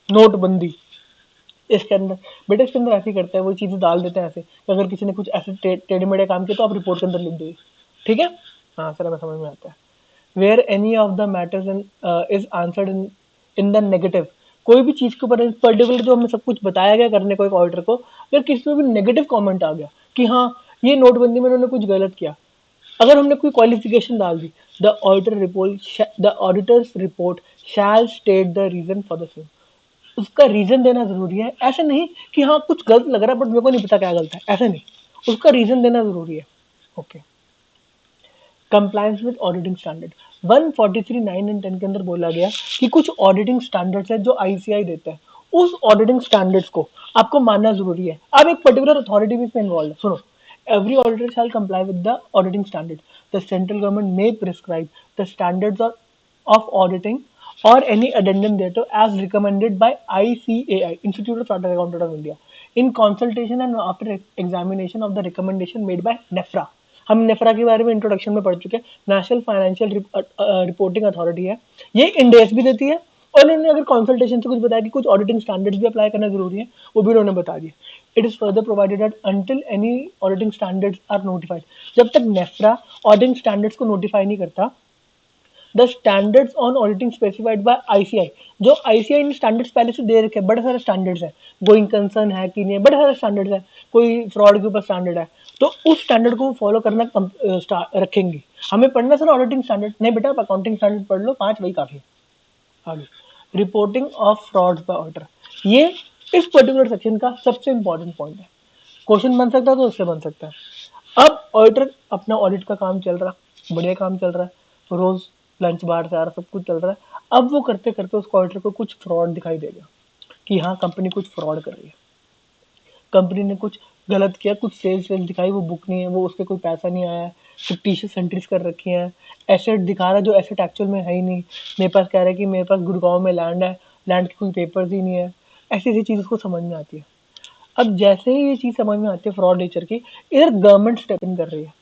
नोटबंदी। इसके अंदर बेटे इसके अंदर ऐसे करते हैं, वो चीजें डाल देते हैं ऐसे कि अगर किसी ने कुछ ऐसे टेढ़े मेढ़े काम किए तो आप रिपोर्ट के अंदर लिख दो। ठीक है, हाँ सर हमें समझ में आता है। Where any of the matters is answered in the negative. कोई भी चीज के ऊपर पर्टिकुलर जो हमें सब कुछ बताया गया करने को एक ऑडिटर को, अगर किसी में भी नेगेटिव कमेंट आ गया कि हाँ ये नोटबंदी में उन्होंने कुछ गलत किया, अगर हमने कोई क्वालिफिकेशन डाल दी, the auditor's report shall state the reason for the same. उसका रीजन देना जरूरी है। ऐसे नहीं कि हाँ कुछ गलत लग रहा है बट मेरे को नहीं पता क्या गलत है, ऐसे नहीं, उसका रीजन देना जरूरी है। Okay, compliance with auditing standard 143(9) and 10 के अंदर बोला गया कि कुछ ऑडिटिंग स्टैंडर्ड्स है जो आईसीआई देता है, उस ऑडिटिंग स्टैंडर्ड्स को आपको मानना जरूरी है। अब एक पर्टिकुलर अथॉरिटी भी इसमें इन्वॉल्व है, सुनो। Every auditor shall comply with the auditing standard the central government may prescribe the standards of auditing or any addendum thereto as recommended by ICAI, Institute of Chartered Accountants of India, in consultation and after examination of the recommendation made by NEFRA। हम नेफ्रा के बारे में introduction में पढ़ चुके हैं, national financial reporting authority है, ये इंडेस भी देती है और इन्होंने अगर कंसल्टेशन से कुछ बताया कि कुछ ऑडिटिंग स्टैंडर्ड्स भी अप्लाई करना जरूरी है, वो भी उन्होंने बता दिया। It is further provided that until any auditing standards are notified, जब तक नेफ्रा ऑडिटिंग स्टैंडर्ड्स को नोटिफाई नहीं करता, the standards on auditing specified by ICAI, जो आईसीआई ने स्टैंडर्ड्स पहले से दे रखे हैं, बड़े सारे स्टैंडर्ड्स है, गोइंग कंसर्न है कि नहीं, बड़े सारे स्टैंडर्ड्स है, कोई फ्रॉड के ऊपर स्टैंडर्ड है, तो उस स्टैंडर्ड को फॉलो करना रखेंगे। हमें पढ़ना सर ऑडिटिंग स्टैंडर्ड नहीं बेटा, आप अकाउंटिंग स्टैंडर्ड पढ़ लो, 5 वही काफी है। आगे, reporting of frauds bye auditor, ये इस पर्टिकुलर सेक्शन का सबसे इंपॉर्टेंट पॉइंट है। क्वेश्चन बन सकता है तो उससे बन सकता है। अब ऑडिटर अपना ऑडिट का काम चल रहा, बढ़िया काम चल रहा है, रोज लंच बाहर से आ रहा, सब कुछ चल रहा है। अब वो करते करते उसको ऑडिटर को कुछ फ्रॉड दिखाई देगा कि हाँ कंपनी कुछ फ्रॉड कर रही है, कंपनी ने कुछ गलत किया, कुछ सेल्स दिखाई वो बुक नहीं है, वो उसके कोई पैसा नहीं आया है, फिक्टिशियस एंट्रीज कर रखी हैं, एसेट दिखा रहा है जो एसेट एक्चुअल में है ही नहीं, मेरे पास कह रहा है कि मेरे पास गुड़गांव में लैंड है, लैंड के कोई पेपर्स ही नहीं है, ऐसी ऐसी चीज उसको समझ में आती है। अब जैसे ही ये चीज समझ में आती है फ्रॉड नेचर की, इधर गवर्नमेंट स्टेप इन कर रही है।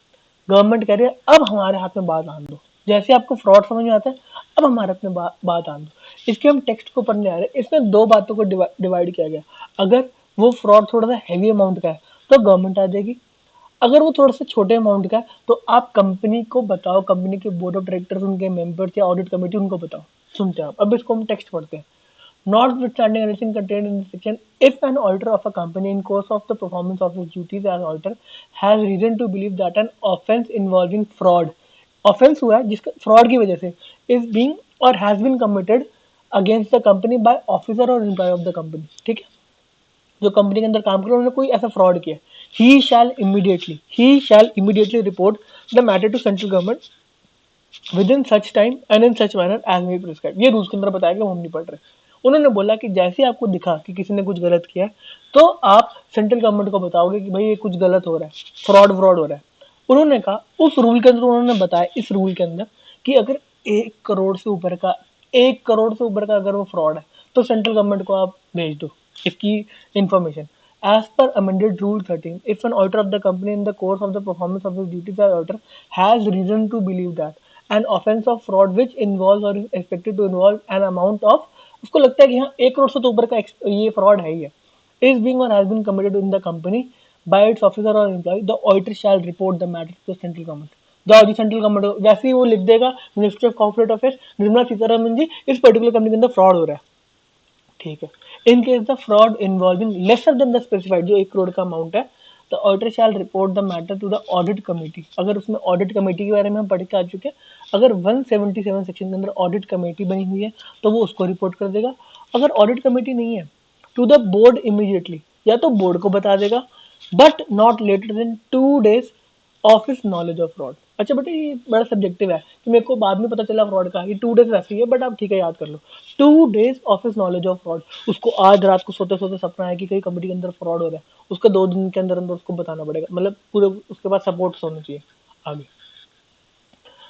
गवर्नमेंट कह रही है अब हमारे हाथ में बात आन दो, जैसे आपको फ्रॉड समझ में आता है अब हमारे हाथ में बात आन दो। इसके हम टेक्स्ट को पढ़ने आ रहे हैं, इसमें दो बातों को डिवाइड किया गया। अगर वो फ्रॉड थोड़ा सा हैवी अमाउंट का है तो गवर्नमेंट आ जाएगी, अगर वो थोड़ा सा छोटे अमाउंट का है तो आप कंपनी को बताओ, कंपनी के बोर्ड ऑफ डायरेक्टर्स, उनके मेंबर्स या ऑडिट कमेटी उनको बताओ। सुनते हैं आप, अब इसको हम टेक्स्ट पढ़ते हैं। Notwithstanding anything contained in this section, if an auditor of a company in course of the performance of his duties as auditor has reason to believe that an offence involving fraud, offence हुआ है जिसका fraud की वजह से, is being or has been committed against the company by officer or employee of the company, ठीक है, जो company के अंदर काम कर रहे हैं उन्होंने कोई ऐसा फ्रॉड किया, he shall immediately report the matter to central government within such time and in such manner as may be prescribed। ये रूल्स के अंदर बताया गया, हम नहीं पढ़ रहे। उन्होंने बोला कि जैसे आपको दिखा कि किसी ने कुछ गलत किया तो आप सेंट्रल गवर्नमेंट को बताओगे कि भाई ये कुछ गलत हो रहा है, फ्रॉड हो रहा है। उन्होंने कहा उस रूल के अंदर, उन्होंने बताया इस रूल के अंदर कि अगर 1 करोड़ से ऊपर का अगर वो फ्रॉड है तो सेंट्रल गवर्नमेंट को आप भेज दो इसकी information. As per amended Rule 13, if an auditor of the company in the course of the performance of his duties as auditor has reason to believe that an offence of fraud which involves or is expected to involve an amount of, उसको लगता है कि हाँ 1 करोड़ से तो ऊपर का ये फ्रॉड है ही है, is being or has been committed in the company by its officer or employee, the auditor shall report the matter to the central government। जाओ जी सेंट्रल गवर्नमेंट, वैसे ही वो लिख देगा ministry of corporate affairs, Nirmala Sitharaman ji इस particular company के अंदर fraud हो रहा है, ठीक है। In case the fraud involving lesser than the specified, जो 1 करोड़ का अमाउंट है, the auditor shall report the matter to the audit committee. अगर उसमें ऑडिट कमेटी के बारे में हम पढ़ के आ चुके हैं, अगर 177 सेक्शन के अंदर ऑडिट कमेटी बनी हुई है तो वो उसको रिपोर्ट कर देगा। अगर ऑडिट कमेटी नहीं है टू द बोर्ड इमीडिएटली, या तो बोर्ड को बता देगा but not later than 2 days of his knowledge of fraud. अच्छा बेटा ये बड़ा सब्जेक्टिव है कि मेरे को बाद में पता चला फ्रॉड का, ये 2 डेज वैसे ही है, बट आप ठीक है याद कर लो। 2 days office knowledge of fraud, उसको आज रात को सोते सोते सपना है कि कहीं कंपनी के अंदर फ्रॉड हो रहा है, उसका 2 दिन के अंदर अंदर उसको बताना पड़ेगा, मतलब पूरे उसके पास सपोर्ट होना चाहिए आगे।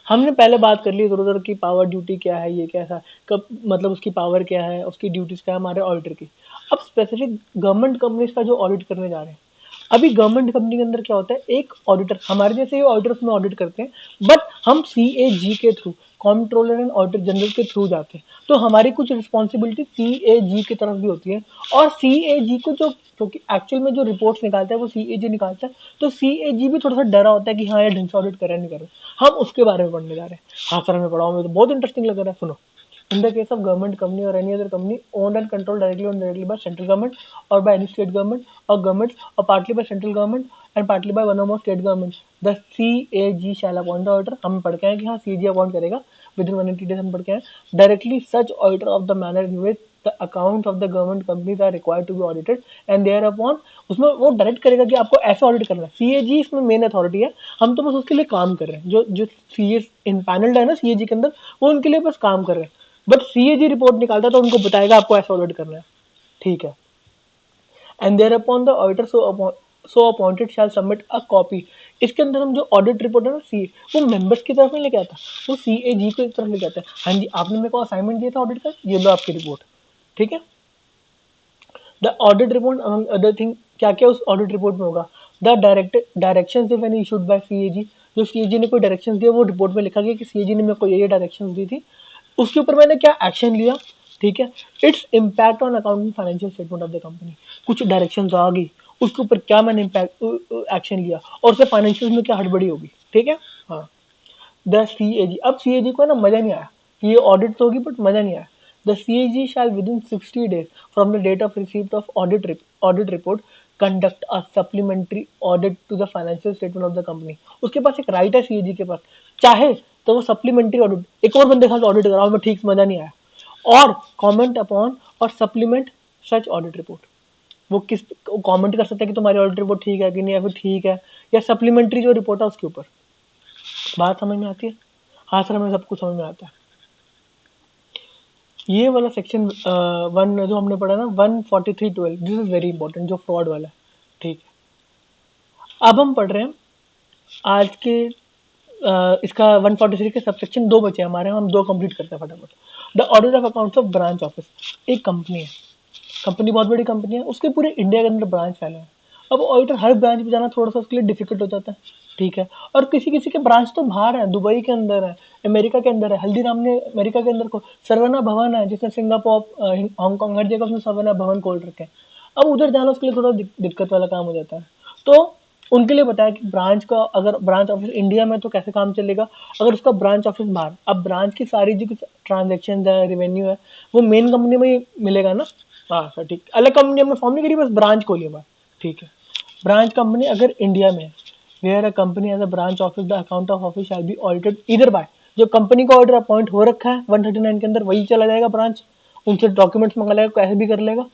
हमने पहले बात कर ली इधर उधर की पावर ड्यूटी क्या है, ये कैसा कब, मतलब उसकी पावर क्या है, उसकी ड्यूटीज क्या है हमारे ऑडिटर की। अब स्पेसिफिक गवर्नमेंट कंपनीज का जो ऑडिट करने जा रहे हैं, अभी गवर्नमेंट कंपनी के अंदर क्या होता है, एक ऑडिटर हमारे जैसे ही ऑडिटर्स में ऑडिट करते हैं, बट हम CAG के through, controller and auditor general के थ्रू जाते हैं, तो हमारी कुछ रिस्पॉन्सिबिलिटी CAG की तरफ भी होती है। और CAG को जो, क्योंकि एक्चुअल में जो रिपोर्ट्स निकालता है वो CAG निकालता है, तो CAG भी थोड़ा सा डरा होता है कि हाँ ये ढंग से ऑडिट कर रहा है नहीं कर रहा। हम उसके बारे में पढ़ने जा रहे हैं। हाँ सर मैं पढ़ा हूँ, तो बहुत इंटरेस्टिंग लग रहा है, सुनो। In the case of government company or any other company owned and controlled directly or indirectly by central government or by any state government or governments or partly by central government and partly by one or more state governments, the CAG shall appoint the auditor। हम पढ़ के हैं कि हाँ CAG appoint करेगा within 180 days, हम पढ़ के हैं directly such auditor of the manner in which the account of the government companies are required to be audited and thereupon, उसमें वो डायरेक्ट करेगा कि आपको ऐसे ऑडिट करना है। CAG इसमें मेन अथॉरिटी है, हम तो बस उसके लिए काम कर रहे हैं, जो जो CA इन पैनल्ड है ना CAG के अंदर, वो उनके लिए बस काम कर रहे हैं, बट CAG रिपोर्ट निकालता है तो उनको बताएगा आपको ऐसा ऑडिट करना है, ठीक है। And thereupon the auditor so appointed shall submit a copy. इसके अंदर हम जो ऑडिट रिपोर्ट है ना सी, वो मेंबर्स की तरफ नहीं लेके आता, वो CAG की तरफ लेके आता है। हाँ जी आपने मेरे को असाइनमेंट दिया था ऑडिट का, ये लो आपकी रिपोर्ट, ठीक है। The audit report among other thing, क्या क्या उस ऑडिट रिपोर्ट में होगा, the direction if any issued by CAG, जो CAG ने कोई डायरेक्शन दिया वो रिपोर्ट में लिखा गया कि CAG ने मेरे को ये डायरेक्शन दी थी, उसके ऊपर मैंने क्या एक्शन लिया, ठीक है। Its impact on accounting financial statement of the company, कुछ डायरेक्शन आ गई, उसके ऊपर क्या मैंने इम्पैक्ट एक्शन लिया और उससे फाइनेंशियल में क्या हड़बड़ी होगी, ठीक है। हाँ द CAG, अब CAG को ना मजा नहीं आया कि ये ऑडिट तो होगी बट मजा नहीं आया। The CAG shall within 60 days from the date of receipt of audit report conduct a supplementary audit to the financial statement of the company. उसके पास एक राइट है CAG के पास, चाहे तो वो सप्लीमेंट्री ऑडिट एक और बंदे के साथ ऑडिट कराओ, मैं ठीक मजा नहीं आया, और कमेंट अपॉन और सप्लीमेंट सच ऑडिट रिपोर्ट। वो किस कमेंट कर सकता है कि तुम्हारी ऑडिट रिपोर्ट ठीक है कि नहीं, या फिर ठीक है, या सप्लीमेंट्री जो रिपोर्ट है उसके ऊपर। बात समझ में आती है? हाँ सर हमें सब कुछ समझ में आता है। ये वाला सेक्शन वन जो हमने पढ़ा ना 143.12, दिस इज वेरी इंपॉर्टेंट, जो फ्रॉड वाला है, ठीक है। अब हम पढ़ रहे हैं आज के इसका 143 के सबसेक्शन 2 बचे हमारे, हम 2 कंप्लीट करते हैं फटाफट। The audit of accounts of branch office, एक कंपनी है, कंपनी बहुत बड़ी कंपनी है, उसके पूरे इंडिया के अंदर ब्रांच फैले हैं। अब ऑडिटर हर ब्रांच पे जाना थोड़ा सा उसके लिए डिफिकल्ट हो जाता है, ठीक है। और किसी किसी के ब्रांच तो बाहर है, दुबई के अंदर है, अमेरिका के अंदर है, हल्दीराम ने अमेरिका के अंदर को सरवना भवन है, जिसने सिंगापुर हांगकांग हर जगह उसने सरवना भवन खोल रखे हैं। अब उधर जाना उसके लिए थोड़ा दिक्कत वाला काम हो जाता है, तो उनके लिए बताया कि ब्रांच का अगर ब्रांच ऑफिस इंडिया में तो कैसे काम चलेगा, अगर उसका ब्रांच ऑफिस बाहर, अब ब्रांच की सारी जो ट्रांजेक्शन है, रेवेन्यू है, वो मेन कंपनी में ही मिलेगा ना। हाँ सर ठीक, अलग कंपनी हमने फॉर्म नहीं करी, बस ब्रांच खोली हमारे, ठीक है। ब्रांच कंपनी अगर इंडिया में, where a company as a branch office the account of office shall be audited either by, जो कंपनी का ऑर्डर अपॉइंट हो रखा है 139 के अंदर वही चला जाएगा ब्रांच, उनसे डॉक्यूमेंट्स मंगा लेगा, कैसे भी कर लेगा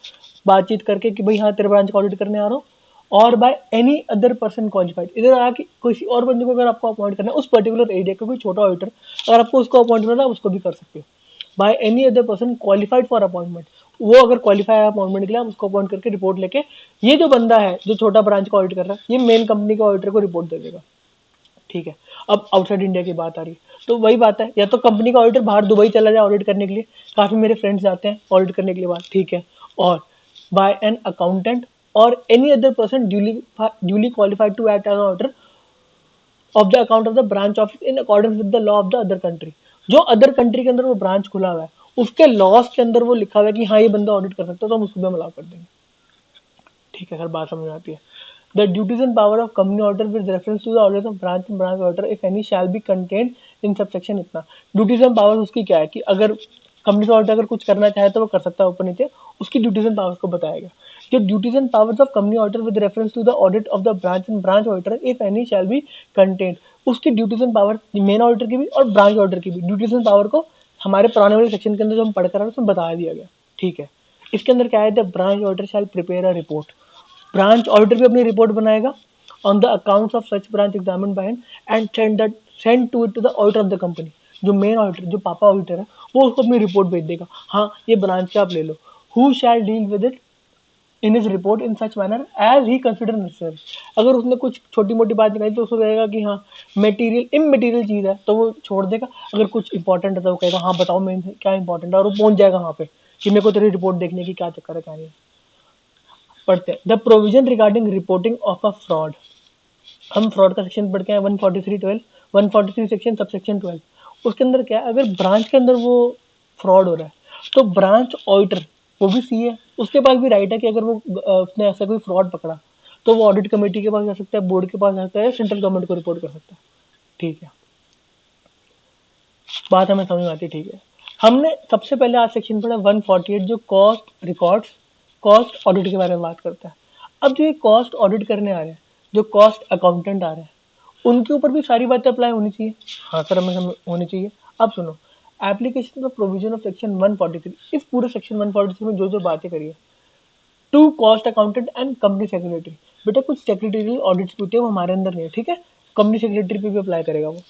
बातचीत करके कि भाई हाँ तेरे ब्रांच का ऑडिट करने आ रहा हूँ, और by any other person qualified, इधर आके किसी और बंदे को अगर आपको अपॉइंट करना है उस पर्टिकुलर एरिया का कोई छोटा ऑडिटर, अगर आपको उसको अपॉइंट करना है उसको भी कर सकते हो, by any other person qualified for appointment, वो अगर क्वालिफाई है अपॉइंटमेंट के लिए आप उसको अपॉइंट करके रिपोर्ट लेके, ये जो बंदा है जो छोटा ब्रांच का ऑडिट कर रहा है ये मेन कंपनी के ऑडिटर को रिपोर्ट दे देगा, ठीक है। अब आउटसाइड इंडिया की बात आ रही है, तो वही बात है, या तो कंपनी का ऑडिटर बाहर दुबई चला जाए ऑडिट करने के लिए, काफी मेरे फ्रेंड्स जाते हैं ऑडिट करने के लिए बाहर, ठीक है। Or by an accountant or any other person duly qualified to act as auditor of the account of the branch office in accordance with the law of the other country, जो other country के अंदर वो branch खुला हुआ है उसके loss के अंदर वो लिखा हुआ है कि हाँ ये बंदा ऑडिट कर सकता है, तो हम उसको भी अलाउ कर देंगे, ठीक है सर बात समझ में आती है। The duties and power of company auditor with reference to the order of branch and branch auditor if any shall be contained in subsection इतना। ड्यूटीज एंड पावर उसकी क्या है कि अगर कंपनी का ऑडिटर अगर कुछ करना चाहे तो वो कर सकता है ऊपर नीचे, उसकी ड्यूटीज एंड पावर्स को बताएगा। जो duties and powers of company auditor with reference to the audit of the branch and branch auditor if any shall be contained, उसकी duties and power main auditor की भी और ब्रांच ऑडिटर की भी duties and power को हमारे पुराने वाले सेक्शन के अंदर जो हम पढ़ कर आए उसमें बता दिया गया, ठीक है। इसके अंदर क्या है, the branch auditor shall prepare a report, branch auditor भी अपनी रिपोर्ट बनाएगा on the accounts of such branch examine by and send that send to it to the auditor of the company. जो मेन ऑडिटर, जो पापा auditor है, वो उसको अपनी रिपोर्ट भेज देगा, हाँ ये ब्रांच से आप ले लो। Who shall deal with it in his report in such manner as he consider necessary. अगर उसने कुछ छोटी मोटी बात निकाली तो उसको कहेगा कि हाँ मटेरियल इमटेरियल चीज़ है तो वो छोड़ देगा, अगर कुछ इंपॉर्टेंट है तो वो कहेगा हाँ बताओ मेन क्या इंपॉर्टेंट है, और वो पहुंच जाएगा वहाँ पे कि मेरे को तेरी रिपोर्ट देखने की क्या चक्कर है क्या नहीं। पढ़ते हैं the provision regarding reporting of a fraud. हम फ्रॉड का सेक्शन पढ़ के आए 143 143 सेक्शन सबसेक्शन 12। उसके अंदर क्या है, अगर ब्रांच के अंदर वो फ्रॉड हो रहा है तो ब्रांच ऑडिटर, वो भी सी है, उसके पास भी राइट है कि अगर वो उसने ऐसा कोई फ्रॉड पकड़ा तो वो ऑडिट कमेटी के पास जा सकता है, बोर्ड के पास जा सकता है, सेंट्रल गवर्नमेंट को रिपोर्ट कर सकता है। ठीक है, बात हमें समझ में आती है। ठीक है, हमने सबसे पहले आज सेक्शन पढ़ा 148 जो कॉस्ट रिकॉर्ड्स, कॉस्ट ऑडिट के बारे में बात करता है। अब जो ये कॉस्ट ऑडिट करने आ रहे हैं, जो कॉस्ट अकाउंटेंट आ रहे हैं, उनके ऊपर भी सारी बातें अप्लाई होनी चाहिए। हाँ सर, हमें होनी चाहिए। अब सुनो, application of provision of section 143, इस पूरे सेक्शन 143 में जो जो बातें करी है, to cost accountant and company secretary. बेटा कुछ सेक्रेटरियल ऑडिट्स भी होते हैं, वो हमारे अंदर नहीं है, ठीक है, कंपनी सेक्रेटरी पे भी अप्लाई करेगा वो।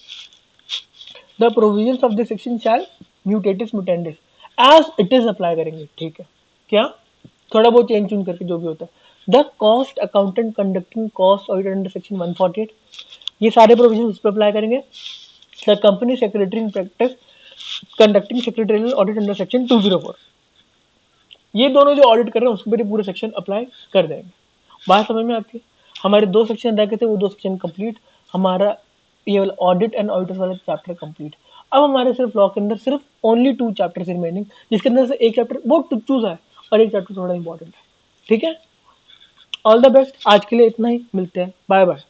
The provision of this section shall mutatis mutandis as it is apply करेंगे। ठीक है, क्या थोड़ा बहुत चेंज चूंज करके जो भी होता है। The cost accountant conducting cost audit under section 148, ये सारे प्रोविजन उस पर अप्लाई करेंगे। The company secretary in practice conducting secretarial audit under section 204, ये दोनों जो ऑडिट कर रहे हैं उसके ऊपर पूरे सेक्शन अप्लाई कर देंगे। बात समझ में आती है? हमारे 2 सेक्शन रह गए थे, वो 2 सेक्शन कंप्लीट। हमारा ये वाला ऑडिट एंड ऑडिटर्स वाला चैप्टर कंप्लीट। अब हमारे सिर्फ लॉ के अंदर सिर्फ ओनली 2 चैप्टर्स रिमेनिंग, जिसके अंदर से एक चैप्टर बहुत चूजा है और एक चैप्टर थोड़ा इंपॉर्टेंट है। ठीक है, ऑल द बेस्ट, आज के लिए इतना ही, मिलते हैं, बाय बाय।